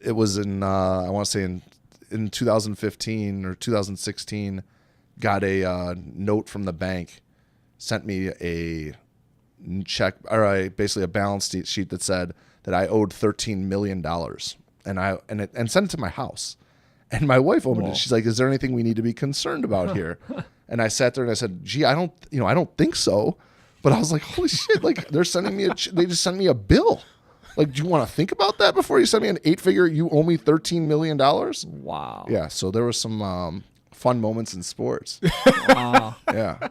it was in I want to say in 2015 or 2016. Got a note from the bank, sent me a check or basically a balance sheet that said that I owed $13 million, and sent it to my house. And my wife opened it. She's like, "Is there anything we need to be concerned about here?" And I sat there and I said, "Gee, I don't think so." But I was like, "Holy shit! Like they're sending me they just sent me a bill. Like, do you want to think about that before you send me an 8-figure? You owe me $13 million." Wow. Yeah. So there was some fun moments in sports. Wow. Yeah.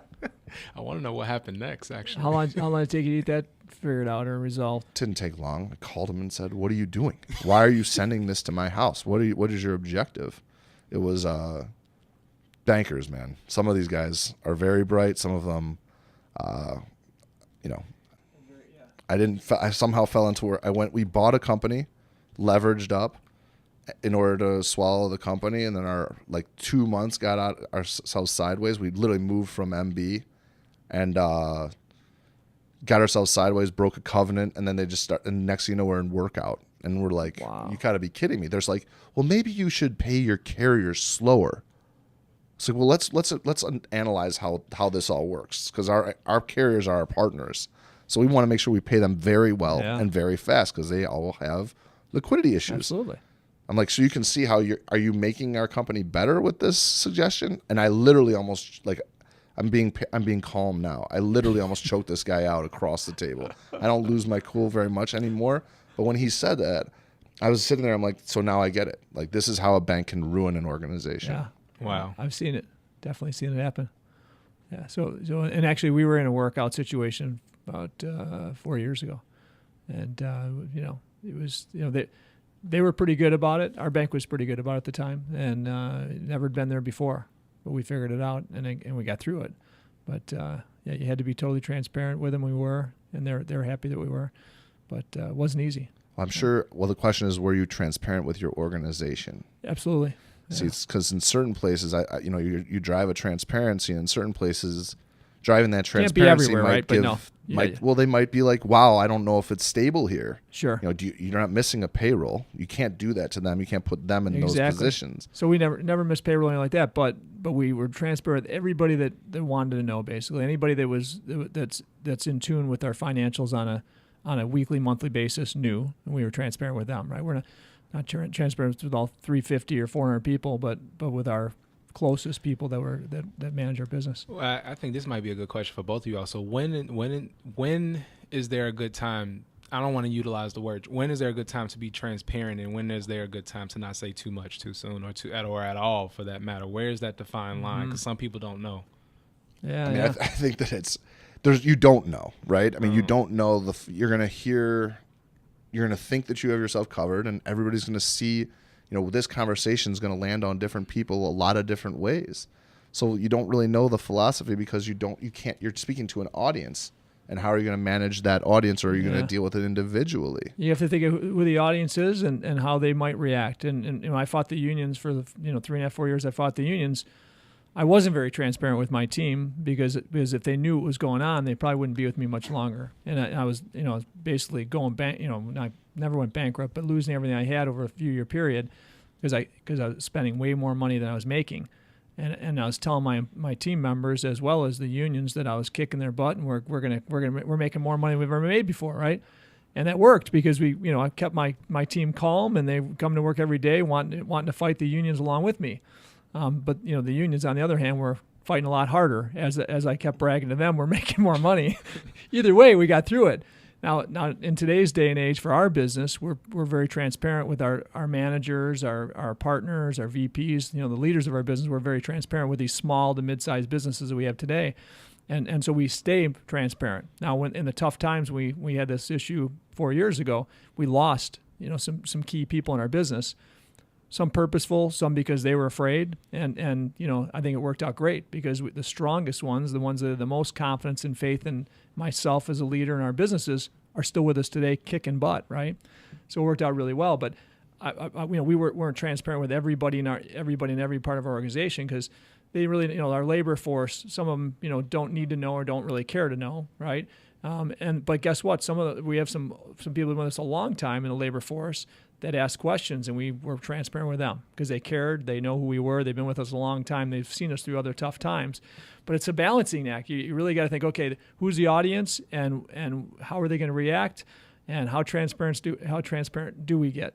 I want to know what happened next, actually. How long did it take you to get that figured out or resolved? Didn't take long. I called him and said, "What are you doing? Why are you sending this to my house? What is your objective?" It was bankers, man. Some of these guys are very bright. Some of them, I somehow fell into where we bought a company, leveraged up in order to swallow the company. And then our 2 months got out ourselves sideways. We literally moved from MB and got ourselves sideways, broke a covenant. And then they just start, and next thing you know, we're in workout. And we're like, wow. You gotta be kidding me. There's like, well, maybe you should pay your carriers slower. It's like, well, let's analyze how this all works, because our carriers are our partners. So we want to make sure we pay them very well and very fast, because they all have liquidity issues. Absolutely. I'm like, so you can see how are you making our company better with this suggestion? And I literally almost I'm being calm now. I literally almost choked this guy out across the table. I don't lose my cool very much anymore. But when he said that, I was sitting there. I'm like, so now I get it. Like, this is how a bank can ruin an organization. Yeah. Wow. I've seen it. Definitely seen it happen. Yeah. So and actually, we were in a workout situation about 4 years ago, and it was they were pretty good about it. Our bank was pretty good about it at the time, and never had been there before, but we figured it out and we got through it. But you had to be totally transparent with them. We were, and they were happy that we were. But it wasn't easy. I'm sure. Well, the question is, were you transparent with your organization? Absolutely. Yeah. See, it's because in certain places, you drive a transparency. In certain places, driving that transparency everywhere, might right? give. But no. Well, they might be like, "Wow, I don't know if it's stable here." Sure. You're not missing a payroll. You can't do that to them. You can't put them in those positions. So we never missed payroll or anything like that. But we were transparent with everybody that wanted to know. Basically, anybody that's in tune with our financials on a weekly, monthly basis knew, and we were transparent with them, right? We're not transparent with all 350 or 400 people, but with our closest people that manage our business. Well, I think this might be a good question for both of you all. So when is there a good time? I don't want to utilize the word. When is there a good time to be transparent, and when is there a good time to not say too much too soon, or at all for that matter? Where is that defined line? Because some people don't know. Yeah. I mean, I think that you don't know, right? I mean, you don't know you're going to think that you have yourself covered, and everybody's going to see, this conversation is going to land on different people a lot of different ways. So you don't really know the philosophy, because you're speaking to an audience, and how are you going to manage that audience, or are you going to deal with it individually? You have to think of who the audience is and how they might react. And I fought the unions for the 3.5, 4 years I fought the unions. I wasn't very transparent with my team because if they knew what was going on, they probably wouldn't be with me much longer. And I was basically going back. I never went bankrupt, but losing everything I had over a few year period because I was spending way more money than I was making. And I was telling my team members as well as the unions that I was kicking their butt, and we're making more money than we've ever made before, right? And that worked because I kept my team calm, and they come to work every day wanting to fight the unions along with me. But the unions, on the other hand, were fighting a lot harder. As I kept bragging to them, we're making more money. Either way, we got through it. Now in today's day and age, for our business, we're very transparent with our managers, our partners, our VPs. The leaders of our business. We're very transparent with these small to mid-sized businesses that we have today, and so we stay transparent. Now, when in the tough times we had this issue 4 years ago, we lost some key people in our business. Some purposeful, some because they were afraid, and I think it worked out great because the strongest ones, the ones that have the most confidence and faith in myself as a leader in our businesses, are still with us today, kicking butt, right? So it worked out really well. But we weren't transparent with everybody in every part of our organization because they really, our labor force, some of them, don't need to know or don't really care to know, right? But guess what? We have some people with us a long time in the labor force that asked questions, and we were transparent with them because they cared. They know who we were. They've been with us a long time. They've seen us through other tough times. But it's a balancing act. You really got to think, okay, who's the audience, and how are they going to react, and how transparent do we get?